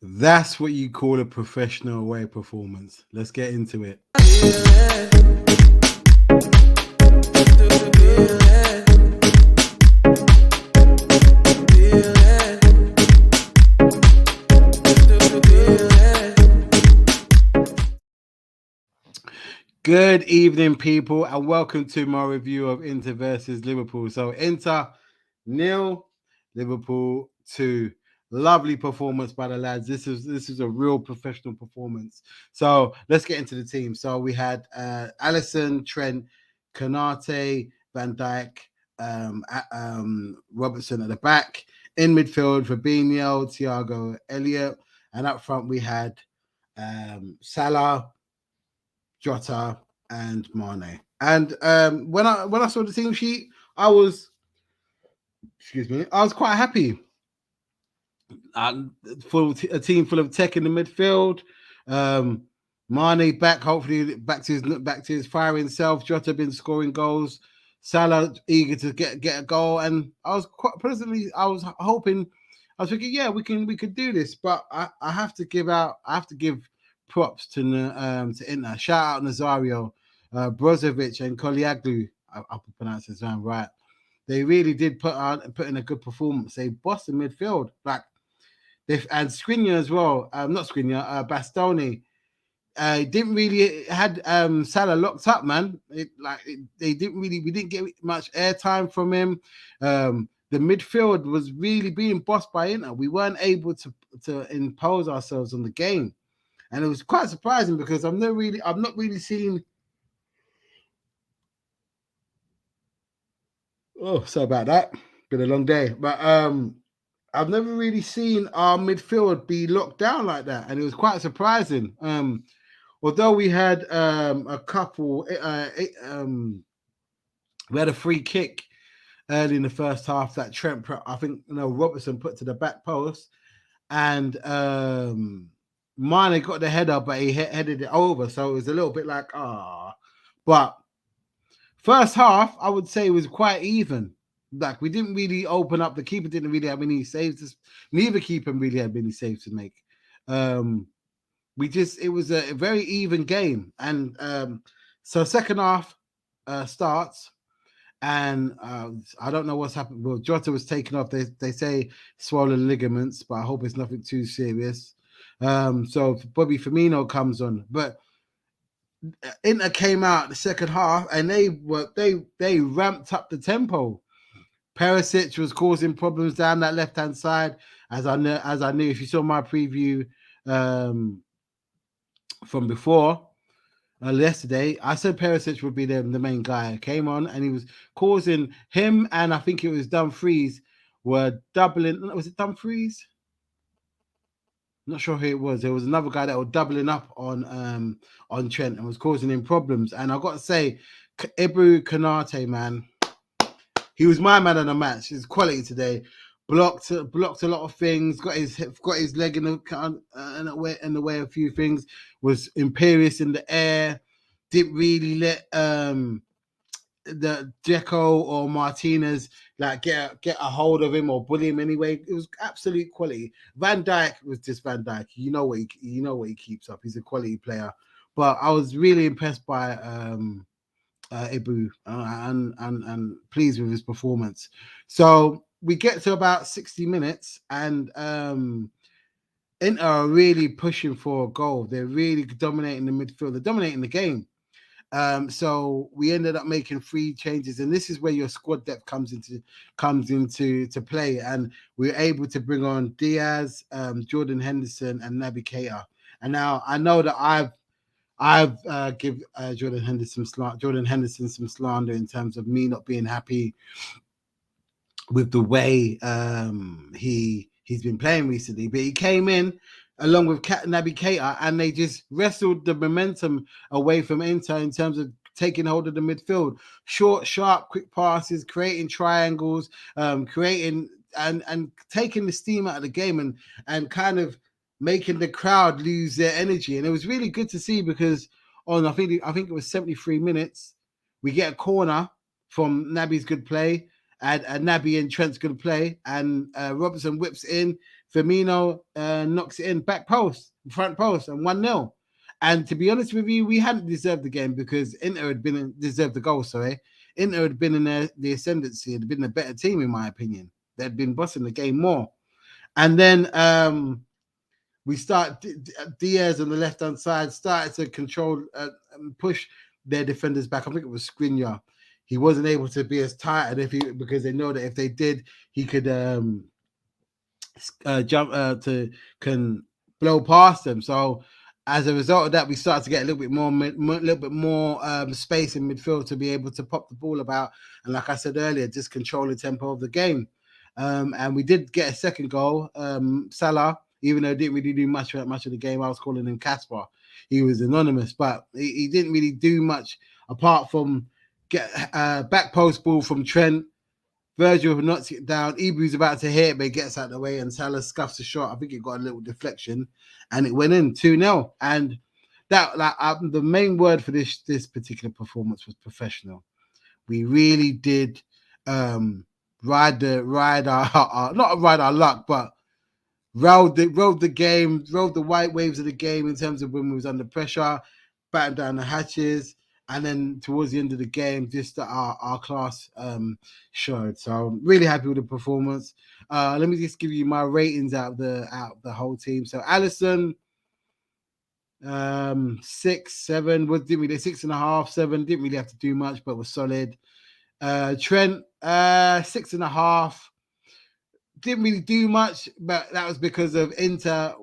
That's what you call a professional away performance. Let's get into it. Good evening, people, and welcome to my review of Inter versus Liverpool. So Inter 0, Liverpool 2. Lovely performance by the lads. This is a real professional performance. So let's get into the team. So we had Alisson, Trent, Kante, Van Dijk, Robertson at the back. In midfield, Fabinho, Thiago, Elliott, and up front we had Salah, Jota, and Mane. And when I saw the team sheet, I was quite happy. A team full of tech in the midfield. Mane back, hopefully back to his firing self. Jota been scoring goals. Salah eager to get a goal, and I was quite pleasantly. I was thinking, yeah, we could do this. But I have to give props to Inter. Shout out Nazario, Brozovic, and Koliaglu. I pronounce his name right. They really did put in a good performance. They bossed the midfield, and Skriniar as well. Not Skriniar, Bastoni. Didn't really had Salah locked up, man. We didn't get much airtime from him. The midfield was really being bossed by Inter. We weren't able to impose ourselves on the game. And it was quite surprising because I've not really seen. Oh, sorry about that. Been a long day, but I've never really seen our midfield be locked down like that, and it was quite surprising. Although we had a couple, we had a free kick early in the first half that Trent, Robertson put to the back post, and Mane got the header, but he headed it over. So it was a little bit like, But first half, I would say, was quite even. Like, we didn't really open up. The keeper didn't really have any saves. Neither keeper really had many saves to make. It was a very even game. And so second half starts. And I don't know what's happened. Well, Jota was taken off. They say swollen ligaments, but I hope it's nothing too serious. So Bobby Firmino comes on, but Inter came out the second half and they ramped up the tempo. Perisic was causing problems down that left hand side, as I knew. If you saw my preview from before yesterday, I said Perisic would be the main guy. Came on and he was causing him, and I think it was Dumfries were doubling. Was it Dumfries? Not sure who it was. There was another guy that was doubling up on Trent and was causing him problems. And I've got to say, Ibou Konate, man, he was my man of the match. His quality today, blocked a lot of things. Got his leg in the way of a few things. Was imperious in the air. Didn't really let the Dzeko or Martinez get a hold of him or bully him anyway. It was absolute quality. Van Dijk was just Van Dijk. You know what he keeps up. He's a quality player. But I was really impressed by Ibou and pleased with his performance. So we get to about 60 minutes and Inter are really pushing for a goal. They're really dominating the midfield. They're dominating the game. So we ended up making 3 changes, and this is where your squad depth comes into play. And we were able to bring on Diaz, Jordan Henderson, and Naby Keita. And now I know that I've give Jordan Henderson some slander in terms of me not being happy with the way he's been playing recently. But he came in along with Naby Keita, and they just wrestled the momentum away from Inter in terms of taking hold of the midfield. Short, sharp, quick passes, creating triangles, creating and taking the steam out of the game and kind of making the crowd lose their energy. And it was really good to see because I think it was 73 minutes, we get a corner from Naby's good play, and Naby and Trent's going to play, and Robertson whips in. Firmino knocks it in back post, front post, and 1-0. And to be honest with you, we hadn't deserved the game because Inter had deserved the goal. Sorry, Inter had been in the ascendancy, had been a better team in my opinion. They'd been bossing the game more. And then we start Diaz on the left hand side started to control and push their defenders back. I think it was Skriniar. He wasn't able to be as tight because they know that if they did, he could jump can blow past them. So as a result of that, we started to get a little bit more space in midfield to be able to pop the ball about. And like I said earlier, just control the tempo of the game. And we did get a second goal. Salah, even though he didn't really do much of the game, I was calling him Casper. He was anonymous, but he didn't really do much apart from get back post ball from Trent. Virgil knocks it down. Ibu's about to hit it, but he gets out of the way, and Salah scuffs the shot. I think it got a little deflection, and it went in 2-0. And that, the main word for this particular performance was professional. We really did ride our luck, but rode the game, rode the white waves of the game in terms of when we was under pressure, battened down the hatches. And then towards the end of the game, just our class showed. So I'm really happy with the performance. Let me just give you my ratings out of the whole team. So Alisson, 6, 7, didn't really 6.5, 7, didn't really have to do much, but was solid. Trent, 6.5. Didn't really do much, but that was because of Inter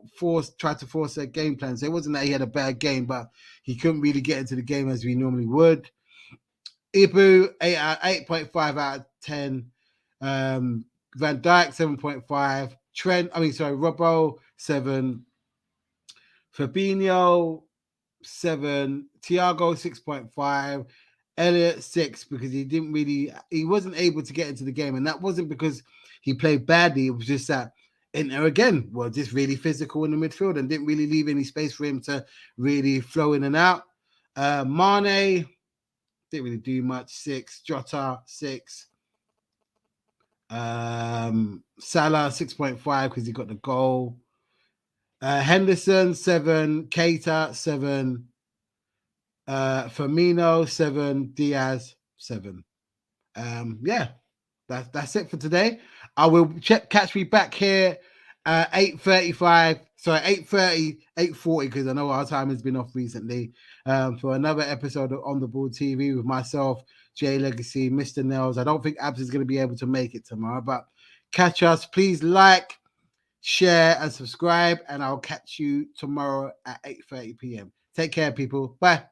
tried to force their game plan. So it wasn't that he had a bad game, but he couldn't really get into the game as we normally would. Ibu, 8.5 out of 10. Van Dijk, 7.5. Robbo, 7. Fabinho, 7. Thiago, 6.5. Elliott, 6, because he wasn't able to get into the game. And that wasn't because he played badly. It was just that Inter again were just really physical in the midfield and didn't really leave any space for him to really flow in and out. Mane didn't really do much. 6. Jota, 6. Salah, 6.5 because he got the goal. Henderson, 7. Keita, 7. Firmino, 7. Diaz, 7. That's it for today. I will catch me back here 8:35. Sorry, 8:30, 8:40, because I know our time has been off recently. For another episode of On the Ball TV with myself, Jay Legacy, Mr. Nels. I don't think Abs is going to be able to make it tomorrow, but catch us. Please like, share, and subscribe, and I'll catch you tomorrow at 8:30 p.m. Take care, people. Bye.